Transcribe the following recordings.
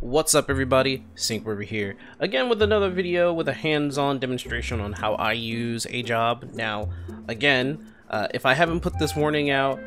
What's up everybody, Syncweaver here, again with another video with a hands-on demonstration on how I use a job. Now, again, if I haven't put this warning out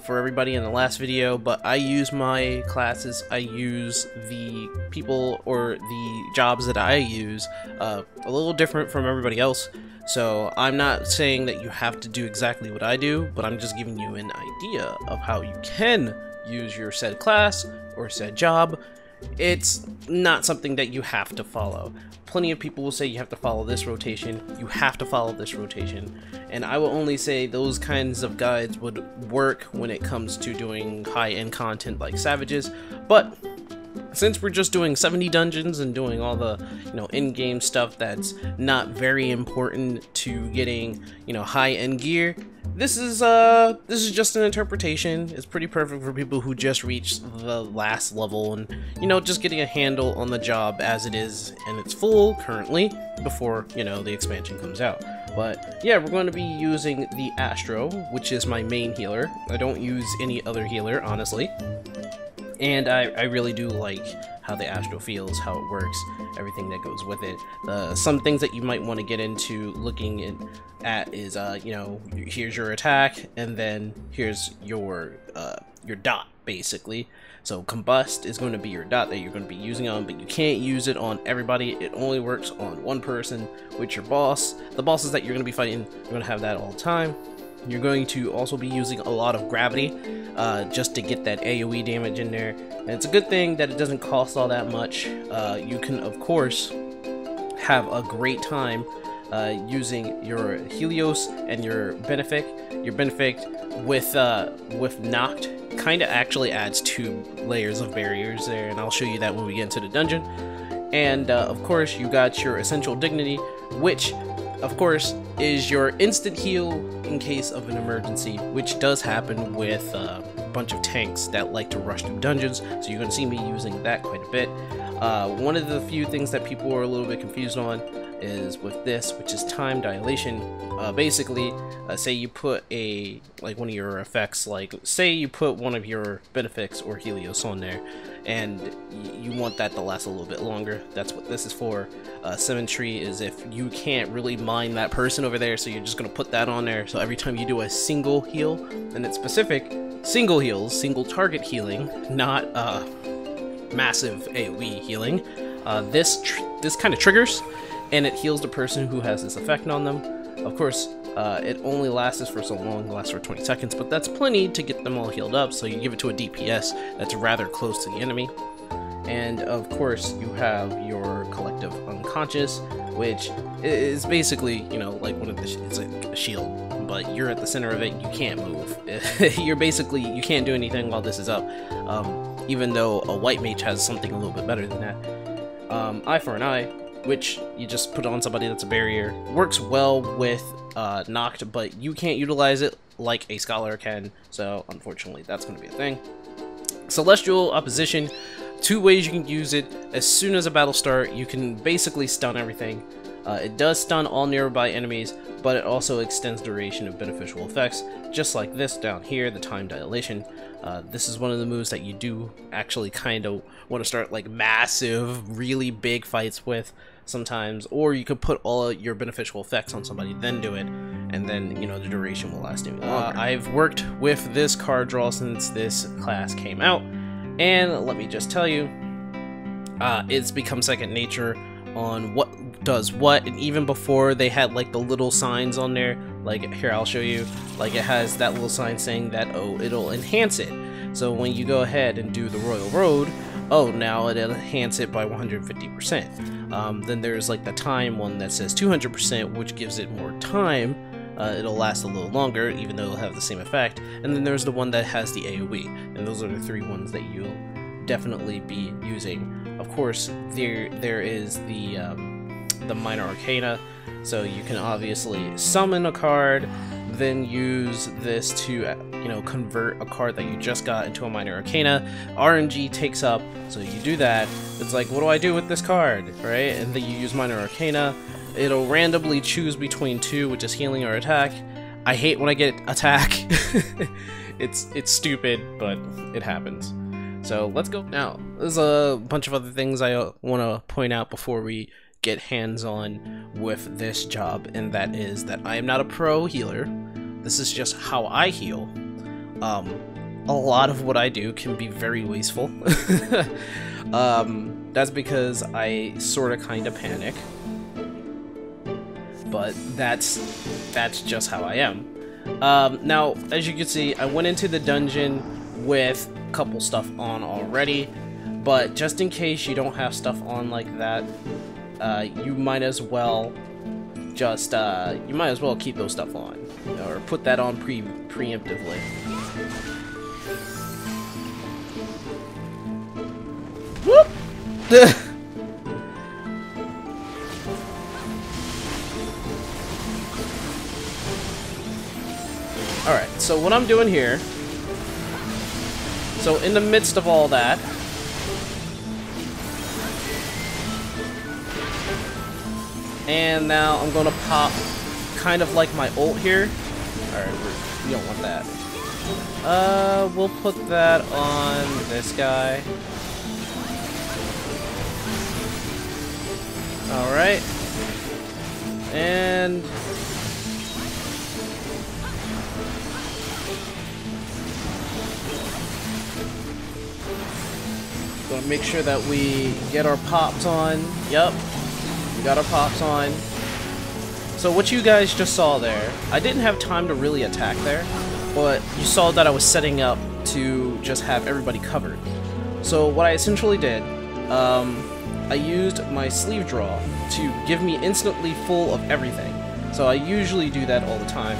for everybody in the last video, but I use my classes, I use the people or the jobs that I use a little different from everybody else. So I'm not saying that you have to do exactly what I do, but I'm just giving you an idea of how you can use your said class or said job. It's not something that you have to follow. Plenty of people will say you have to follow this rotation, you have to follow this rotation, and I will only say those kinds of guides would work when it comes to doing high-end content like Savages, but since we're just doing 70 dungeons and doing all the, in-game stuff that's not very important to getting, high-end gear, this is just an interpretation. It's pretty perfect for people who just reached the last level and, just getting a handle on the job as it is and it's full currently before, the expansion comes out. But yeah, we're going to be using the Astro, which is my main healer. I don't use any other healer, honestly. And I really do like how the Astro feels, how it works, everything that goes with it. Some things that you might want to get into looking at is, here's your attack, and then here's your dot, basically. So Combust is going to be your dot that you're going to be using on, but you can't use it on everybody. It only works on one person, which your boss. The bosses that you're going to be fighting, you're going to have that all the time. You're going to also be using a lot of gravity just to get that AoE damage in there. And it's a good thing that it doesn't cost all that much. You can, of course, have a great time using your Helios and your Benefic. Your Benefic with Knocked kind of actually adds 2 layers of barriers there, and I'll show you that when we get into the dungeon. And of course, you got your Essential Dignity, which of course is your instant heal in case of an emergency, which does happen with a bunch of tanks that like to rush through dungeons, so you're going to see me using that quite a bit. One of the few things that people are a little bit confused on is with this, which is time dilation. Basically, say you put one of your effects, say you put one of your Benefics or Helios on there, and you want that to last a little bit longer. That's what this is for. Symmetry is if you can't really mine that person over there, so you're just going to put that on there, so every time you do a single heal, and it's specific, single heals, single target healing, not massive AoE healing, this kind of triggers, and it heals the person who has this effect on them. Of course, it only lasts for so long, it lasts for 20 seconds, but that's plenty to get them all healed up, so you give it to a DPS that's rather close to the enemy. And of course, you have your Collective Unconscious, which is basically, like one of the, it's like a shield, but you're at the center of it, you can't move. You can't do anything while this is up, even though a White Mage has something a little bit better than that. Eye for an Eye, which you just put on somebody that's a barrier, works well with Knocked, but you can't utilize it like a Scholar can, so unfortunately that's going to be a thing. Celestial Opposition, 2 ways you can use it. As soon as a battle starts, you can basically stun everything. It does stun all nearby enemies, but it also extends duration of beneficial effects, just like this down here, the time dilation. This is one of the moves that you do actually kind of want to start like massive, really big fights with sometimes, or you could put all your beneficial effects on somebody, then do it, and then, the duration will last even longer. I've worked with this card draw since this class came out, and let me just tell you, it's become second nature on what does what, and even before they had like the little signs on there, like here I'll show you, like it has that little sign saying that, oh, it'll enhance it. So when you go ahead and do the Royal Road, oh, now it'll enhance it by 150%. Then there's like the time one that says 200%, which gives it more time. It'll last a little longer, even though it'll have the same effect. And then there's the one that has the AoE, and those are the 3 ones that you'll definitely be using. Of course, there is the Minor Arcana, so you can obviously summon a card, then use this to convert a card that you just got into a Minor Arcana. RNG takes up, so you do that. It's like, what do I do with this card, right? And then you use Minor Arcana. It'll randomly choose between 2, which is healing or attack. I hate when I get attack. It's stupid, but it happens. So let's go. Now, there's a bunch of other things I want to point out before we get hands-on with this job, and that is that I am not a pro healer. This is just how I heal. A lot of what I do can be very wasteful. That's because I sort of kind of panic. But that's just how I am. Now, as you can see, I went into the dungeon with a couple stuff on already, but just in case you don't have stuff on like that, you might as well just keep those stuff on, or put that on preemptively. Whoop! Alright, so what I'm doing here, so in the midst of all that, and now I'm gonna pop kind of like my ult here. Alright, we don't want that. We'll put that on this guy. Alright. And gonna make sure that we get our pops on. Yep. We got our pops on. So what you guys just saw there, I didn't have time to really attack there, but you saw that I was setting up to just have everybody covered. So what I essentially did, I used my sleeve draw to give me instantly full of everything. So I usually do that all the time,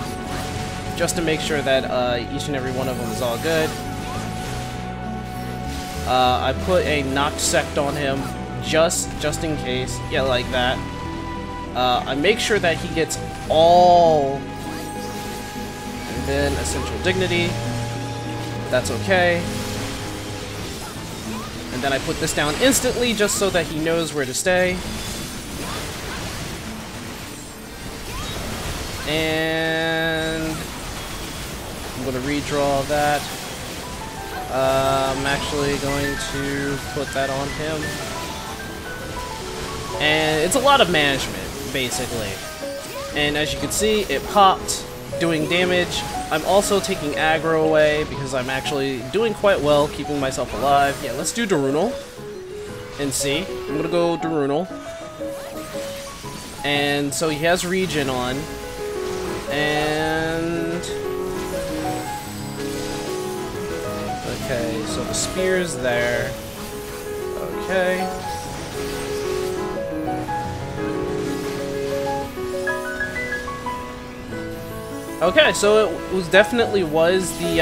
just to make sure that each and every one of them is all good. I put a knocked sect on him, just in case. Yeah, like that. I make sure that he gets all, and then essential dignity. That's okay. And then I put this down instantly, just so that he knows where to stay. And I'm gonna redraw that. I'm actually going to put that on him. And it's a lot of management, basically. And as you can see, it popped, doing damage. I'm also taking aggro away because I'm actually doing quite well keeping myself alive. Yeah, let's do Darunal and see. I'm gonna go Darunal. And so he has regen on. And okay, so the spear's there. Okay. Okay, so it definitely was the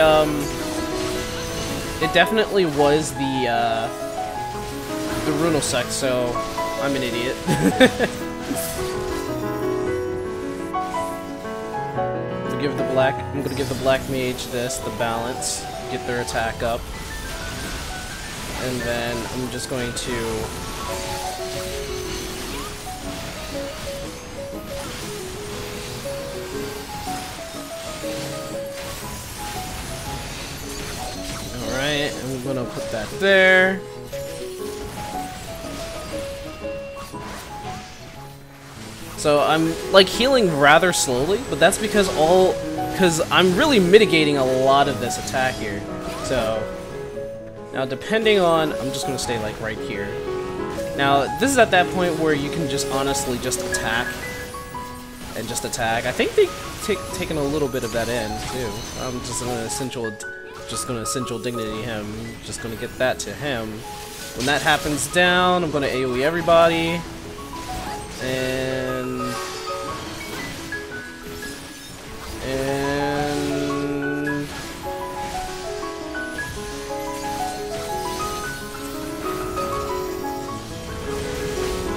Runal sect, so I'm an idiot. I'm gonna give the black mage this, the balance, get their attack up. And then I'm just going to Alright, I'm gonna put that there. So I'm like healing rather slowly, but that's because I'm really mitigating a lot of this attack here. So now depending on, I'm just gonna stay like right here. Now this is at that point where you can just honestly just attack and just attack. I think they taken a little bit of that in too. I'm just gonna essential dignity him. Just gonna get that to him. When that happens down, I'm gonna AoE everybody. And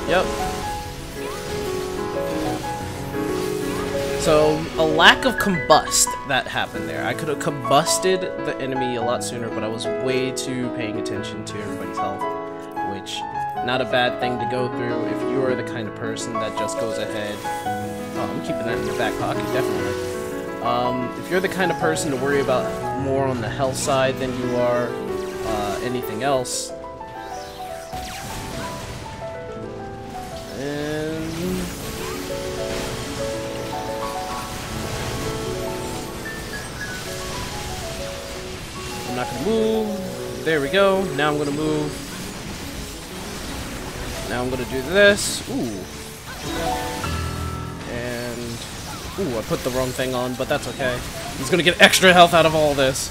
yep. So a lack of combust that happened there. I could have combusted the enemy a lot sooner, but I was way too paying attention to everybody's health, which not a bad thing to go through if you are the kind of person that just goes ahead. Oh, I'm keeping that in your back pocket, definitely. If you're the kind of person to worry about more on the health side than you are anything else. And I'm not gonna move. There we go. Now I'm gonna move. Now I'm gonna do this. Ooh. And ooh, I put the wrong thing on, but that's okay. He's gonna get extra health out of all this.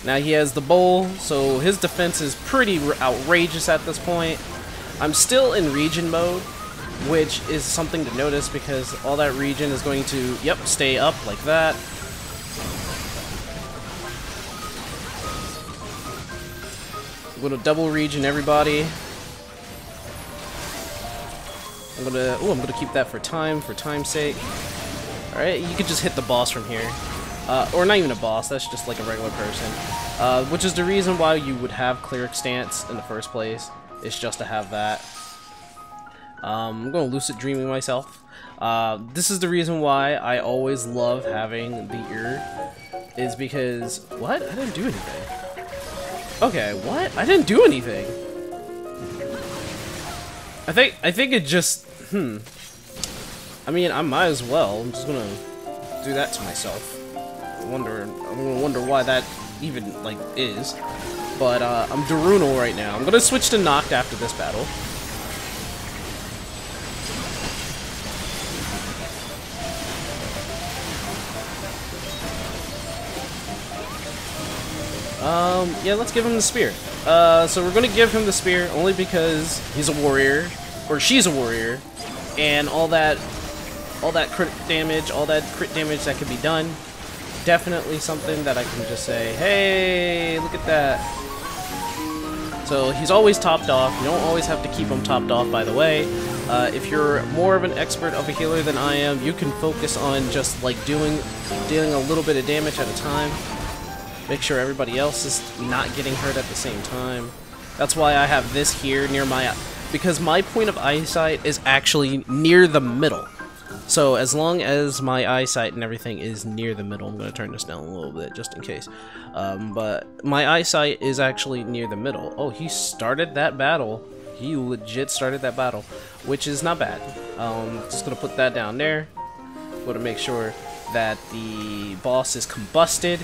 Now he has the bowl, so his defense is pretty outrageous at this point. I'm still in region mode, which is something to notice because all that region is going to, yep, stay up like that. I'm gonna double region everybody. I'm gonna keep that for time's sake. Alright, you could just hit the boss from here. Or not even a boss, that's just like a regular person. Which is the reason why you would have cleric stance in the first place. It's just to have that. I'm going to lucid dreaming myself. This is the reason why I always love having the ear. Is because... What? I didn't do anything. Okay, what? I didn't do anything. I think it just... I mean, I might as well. I'm just gonna do that to myself. I'm gonna wonder why that even, like, is. But, I'm Darunal right now. I'm gonna switch to Noct after this battle. Yeah, let's give him the spear. So we're gonna give him the spear only because he's a warrior, or she's a warrior, and all that crit damage that could be done. Definitely something that I can just say, hey, look at that. So he's always topped off. You don't always have to keep him topped off, by the way. If you're more of an expert of a healer than I am, you can focus on just like dealing a little bit of damage at a time. Make sure everybody else is not getting hurt at the same time. That's why I have this here near my... Because my point of eyesight is actually near the middle. So as long as my eyesight and everything is near the middle, I'm going to turn this down a little bit just in case. But my eyesight is actually near the middle. Oh, he started that battle. He legit started that battle, which is not bad. Just going to put that down there. Going to make sure that the boss is combusted.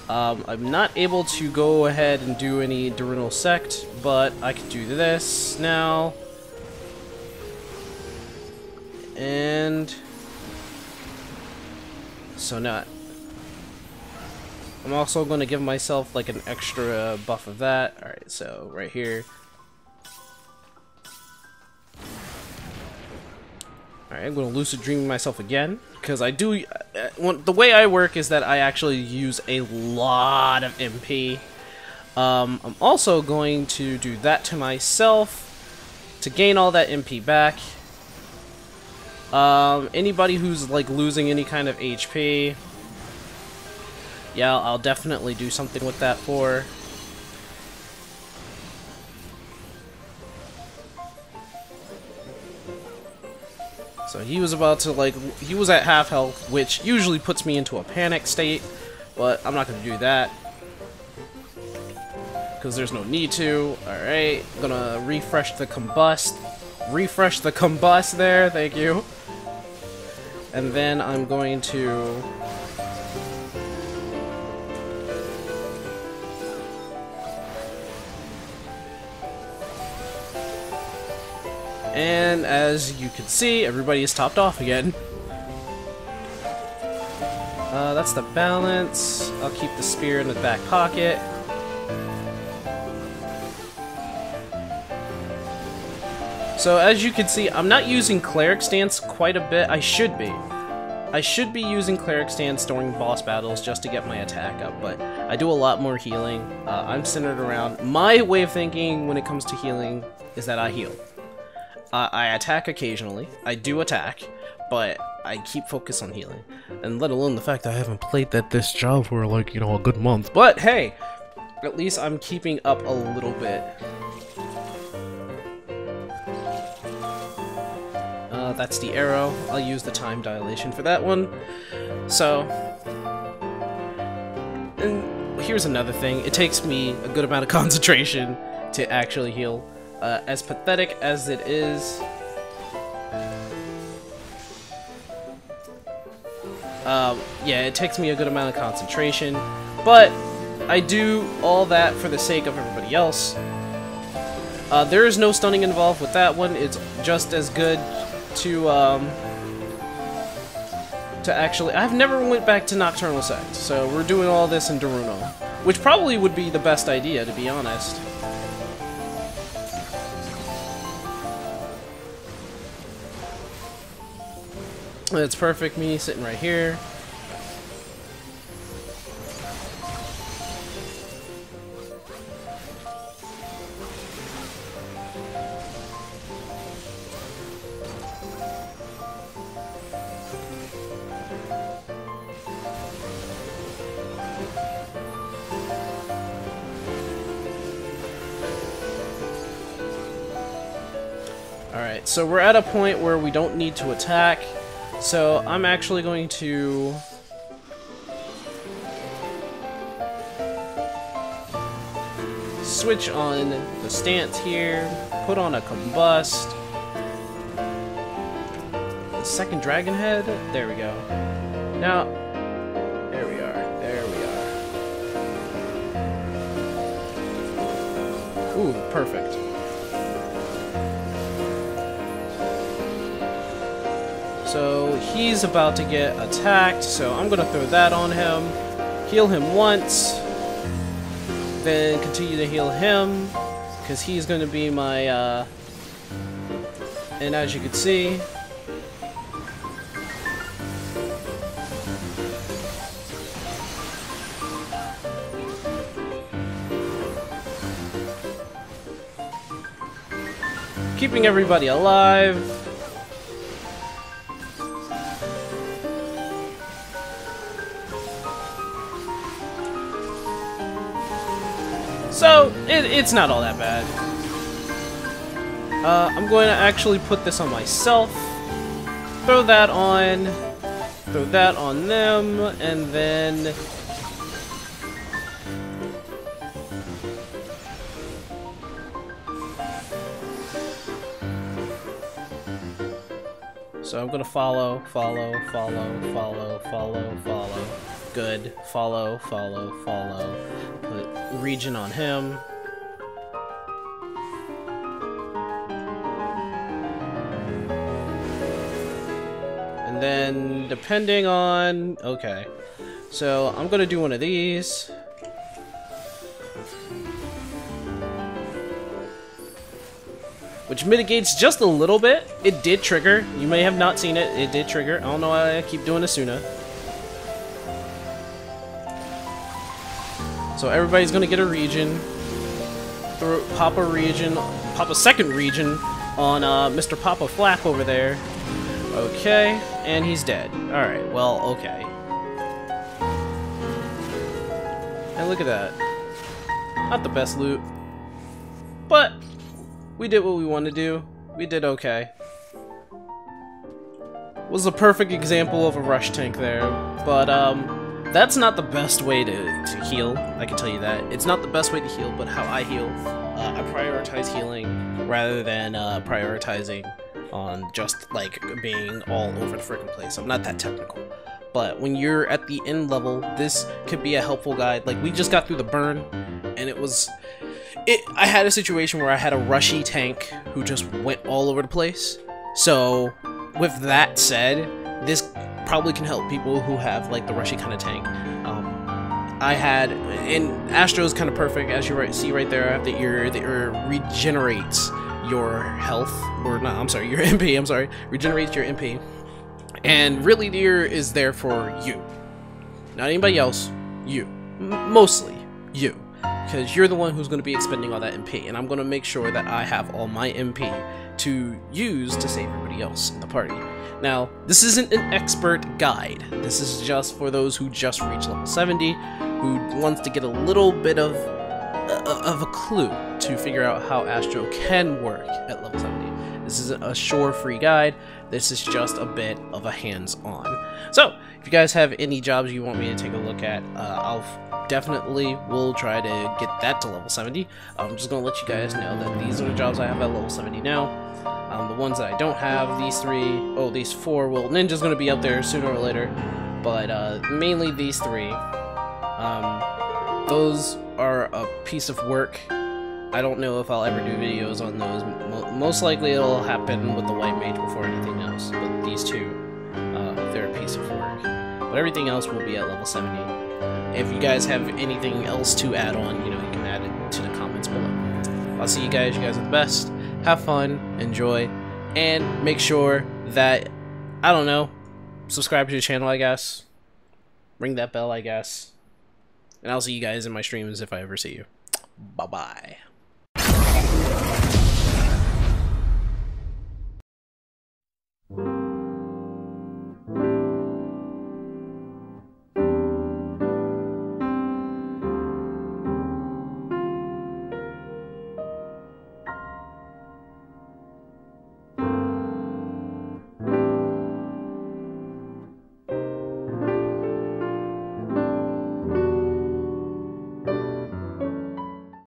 I'm not able to go ahead and do any Darunal Sect, but I can do this now. And so now I'm also going to give myself like an extra buff of that. Alright, so right here. Alright, I'm going to lucid dream myself again, because I do... the way I work is that I actually use a lot of MP. I'm also going to do that to myself to gain all that MP back. Anybody who's like losing any kind of HP, yeah, I'll definitely do something with that for. So he was about to, like, he was at half health, which usually puts me into a panic state, but I'm not going to do that because there's no need to. Alright, gonna refresh the combust. Refresh the combust there, thank you. And then I'm going to... And as you can see, everybody is topped off again. That's the balance. I'll keep the spear in the back pocket. So as you can see, I'm not using Cleric Stance quite a bit. I should be. I should be using Cleric Stance during boss battles just to get my attack up, but I do a lot more healing. I'm centered around... My way of thinking when it comes to healing is that I heal. I attack occasionally. I do attack, but I keep focus on healing. And let alone the fact that I haven't played this job for, like, you know, a good month. But hey, at least I'm keeping up a little bit. That's the arrow. I'll use the time dilation for that one. So, and here's another thing. It takes me a good amount of concentration to actually heal. As pathetic as it is, yeah, it takes me a good amount of concentration, but I do all that for the sake of everybody else. There is no stunning involved with that one. It's just as good to actually... I've never went back to Nocturnal Sect, so we're doing all this in Daruno, which probably would be the best idea, to be honest. That's perfect, me sitting right here. Alright, so we're at a point where we don't need to attack. So I'm actually going to switch on the stance here, put on a combust. The second dragon head? There we go. Now, there we are. There we are. Ooh, perfect. So he's about to get attacked, so I'm gonna throw that on him, heal him once, then continue to heal him, because he's gonna be my, and as you can see, keeping everybody alive. So, it's not all that bad. I'm going to actually put this on myself, throw that on them, and then... So I'm gonna follow. Good. Follow. Put region on him. And then, depending on... Okay. So, I'm gonna do one of these. Which mitigates just a little bit. It did trigger. You may have not seen it. It did trigger. I don't know why I keep doing Asuna. So everybody's gonna get a region. Pop a second region on Mr. Papa Flap over there. Okay, and he's dead. Alright, well, okay. And look at that. Not the best loot. But we did what we wanted to do. We did okay. Was a perfect example of a rush tank there, but that's not the best way to heal, I can tell you that. It's not the best way to heal, but how I heal. I prioritize healing rather than prioritizing on just, like, being all over the freaking place. I'm not that technical. But when you're at the end level, this could be a helpful guide. Like, we just got through the burn, and it was... I had a situation where I had a rushy tank who just went all over the place. So, with that said, this probably can help people who have like the rushy kind of tank. I had, and Astro's kind of perfect, as you see right there at the ear. The ear regenerates your health, or not, I'm sorry, your MP, I'm sorry, regenerates your MP. And really the ear is there for you. Not anybody else, you. Mostly you. Because you're the one who's going to be expending all that MP, and I'm going to make sure that I have all my MP to use to save everybody else in the party. Now, this isn't an expert guide. This is just for those who just reached level 70, who wants to get a little bit of a clue to figure out how Astro can work at level 70. This isn't a free guide. This is just a bit of a hands-on. So, if you guys have any jobs you want me to take a look at, I'll definitely will try to get that to level 70. I'm just gonna let you guys know that these are the jobs I have at level 70 now. The ones that I don't have, these 4, well, Ninja's gonna be up there sooner or later, but mainly these 3. Those are a piece of work. I don't know if I'll ever do videos on those. Most likely it'll happen with the White Mage before anything else, but these 2, they're a piece of work. But everything else will be at level 70. If you guys have anything else to add on, you know, you can add it to the comments below. I'll see you guys. You guys are the best. Have fun, enjoy, and make sure that, I don't know, subscribe to the channel, I guess. Ring that bell, I guess. And I'll see you guys in my streams if I ever see you. Bye-bye.